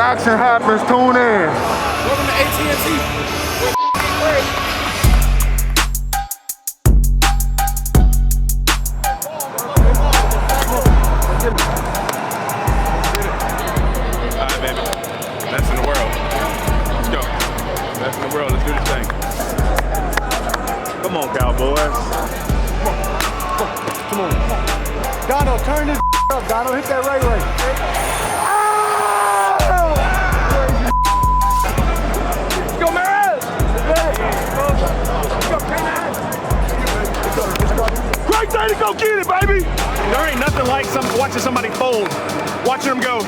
action happens, tune in. Welcome to AT&T. Alright, baby. Best in the world. Let's go. Best in the world. Let's do this thing. Come on, Cowboys. Come on. Dono, turn this up. Dono, hit that right. Let's go, man! Great day to go get it, baby! There ain't nothing like watching somebody fold, watching them go.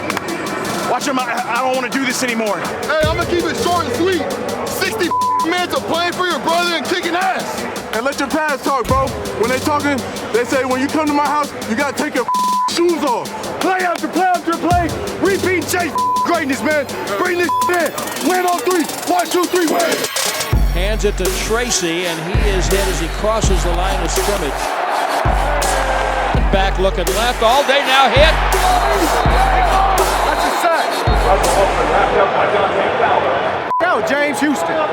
Watch them, I don't want to do this anymore. Hey, I'm gonna keep it short and sweet. 60 minutes of playing for your brother and kicking ass. And let your parents talk, bro. When they talking, they say, when you come to my house, you gotta take your shoes off. Play after play after play. Repeat chase greatness, man. Bring this in. Win on three. 1, 2, 3, win. Hands it to Tracy, and he is hit as he crosses the line of scrimmage. Back looking left all day now, hit. That's a sack. Now James Houston.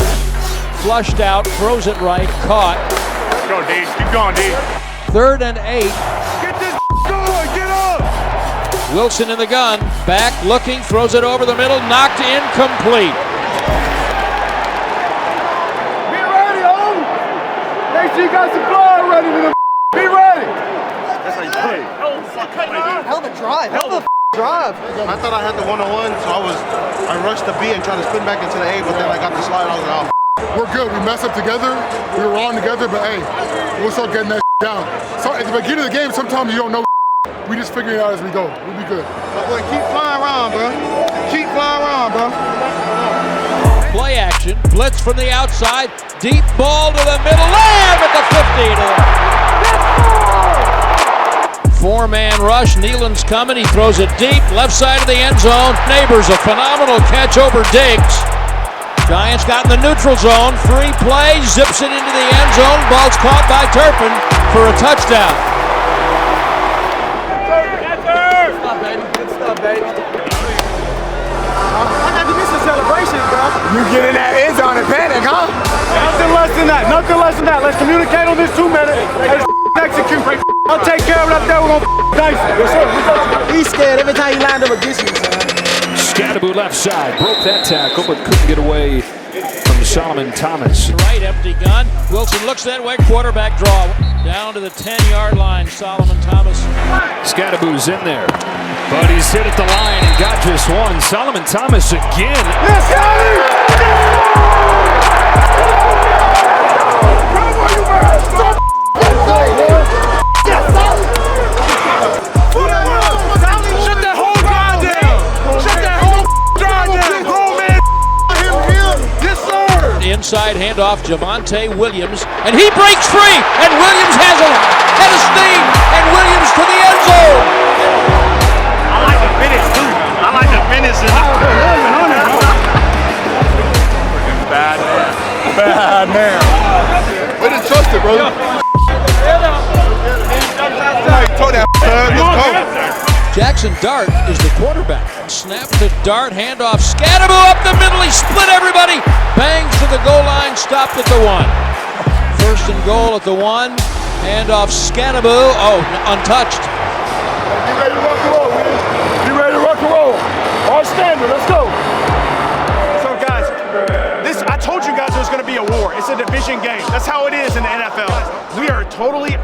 Flushed out, throws it right, caught. Go, D. Keep going, D. 3rd and 8. Get this going. Get up. Wilson in the gun. Back looking, throws it over the middle, knocked incomplete. Be ready, home. Make sure you got some blood ready to be ready. That's how you play. Hell of a drive. Drive. I thought I had the one-on-one, so I rushed the B and tried to spin back into the A, but then I got the slide. I was like, oh. We're good. We messed up together. We were on together, but hey, we'll start getting that down. So at the beginning of the game, sometimes you don't know. We just figure it out as we go. We'll be good. But boy, keep flying around, bro. Keep flying around, bro. Play action, blitz from the outside, deep ball to the middle, Lamb at the 50. Four-man rush, Nealon's coming, he throws it deep, left side of the end zone. Neighbors, a phenomenal catch over Diggs. Giants got in the neutral zone, free play, zips it into the end zone, ball's caught by Turpin for a touchdown. Good stuff, baby. I got to miss the celebration, bro. You get in that end zone and panic, huh? Nothing less than that. Nothing less than that. Let's communicate on this 2 minutes. Let's execute. I'll take care of it up there. We're going to dice it. Yes, sir. He's scared every time he lined up against you, son. Scatterbo left side, broke that tackle, but couldn't get away from Solomon Thomas. Right, empty gun. Wilson looks that way, quarterback draw. Down to the 10-yard line, Solomon Thomas. Scatterbo's in there, but he's hit at the line and got just one. Solomon Thomas again. Yes, Scotty! Come on, you man! Stop! Yes, Solomon! Shut that whole drive down. Shut that whole drive down. Grown man. Yes, sir! Inside handoff, Javonte Williams, and he breaks free, and Williams has a head of steam, and Williams to the end zone. I like the finish, too. I like the finish. Bad man. Way to trust it, bro. Jackson Dart is the quarterback. Snap to Dart, handoff, Scatterbo up the middle, he split everybody, bangs to the goal line, stopped at the 1. 1st and goal at the 1, handoff Scatterbo, untouched. Be ready to rock and roll, man. Be ready to rock and roll. Our standard, let's go. So, guys, I told you guys it was going to be a war. It's a division game. That's how it is in the NFL. We are totally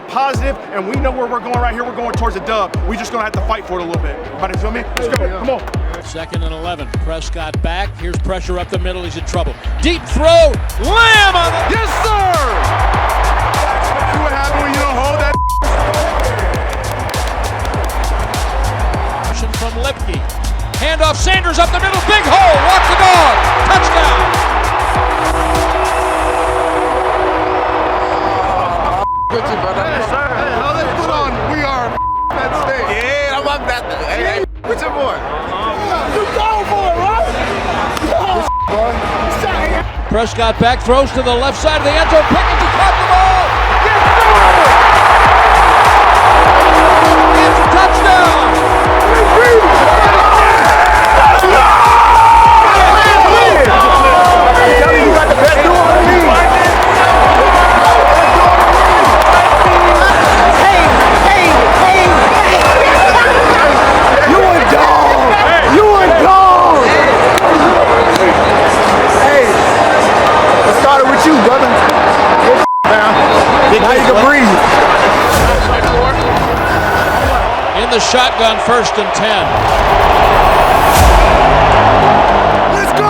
positive, and we know where we're going right here. We're going towards a dub. We just going to have to fight for it a little bit. Everybody feel me? Let's go. Come on. 2nd and 11. Prescott back. Here's pressure up the middle. He's in trouble. Deep throw. Lamb on the... Yes, sir! See what happens when you don't hold that? From Lipke. Handoff Sanders up the middle. Big hole. Walk the dog. Touchdown. Yes, sir. Hey, how they put on? We are that state. Yeah, I'm up that. Hey, what's your boy? You go for it, right? Prescott back, throws to the left side of the end zone. Pickens to caught the ball. It's a touchdown. the shotgun, 1st and 10. Let's go!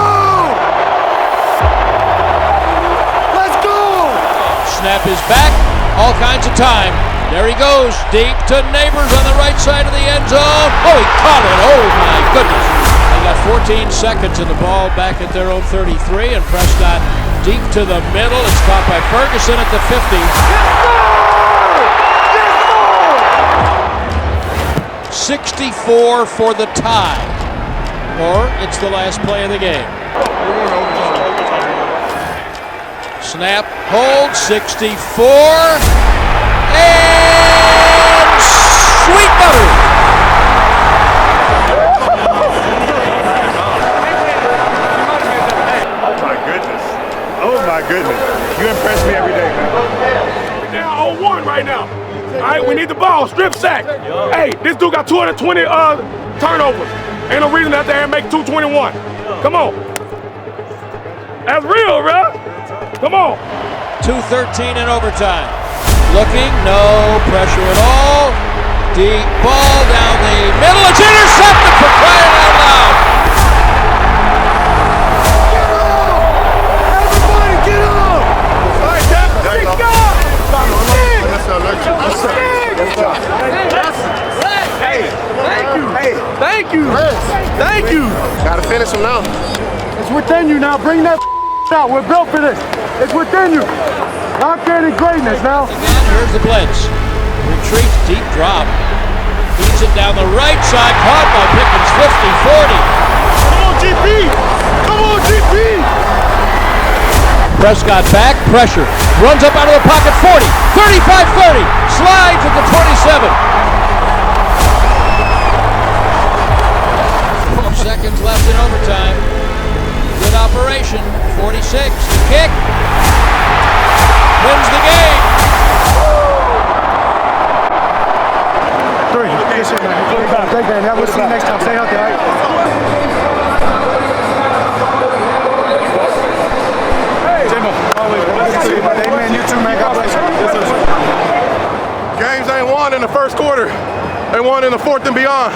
Let's go! Snap is back, all kinds of time. There he goes, deep to Neighbors on the right side of the end zone. Oh, he caught it. Oh, my goodness. They got 14 seconds and the ball back at their own 33, and Prescott deep to the middle. It's caught by Ferguson at the 50. 64 for the tie, or it's the last play of the game. Snap, hold, 64, and sweet butter. Oh my goodness. You impress me every day, man. We're down 0-1 right now. All right, we need the ball, strip sack. Hey, this dude got 220 turnovers. Ain't no reason that they make 221. Come on. That's real, bro. Come on. 2:13 in overtime. Looking, no pressure at all. Deep ball down the middle. It's intercepted for crying out loud. Everybody get up! All right, Cap. There you go. Thank you! Thank you! Gotta finish him now. It's within you now. Bring that out. We're built for this. It's within you. Knockout and greatness now. Again, here's the blitz. Retreat, deep drop. Feeds it down the right side. Caught by Pickens, 50-40. Come on, GP! Come on, GP! Prescott back, pressure. Runs up out of the pocket, 40. 35-30. Slides at the 27. 12 seconds left in overtime. Good operation. 46. The kick. Wins the game. Three. Take that. Now we'll see you next time. Stay healthy, all right? Amen. You too, man. God bless you. Games ain't won in the first quarter. They won in the fourth and beyond.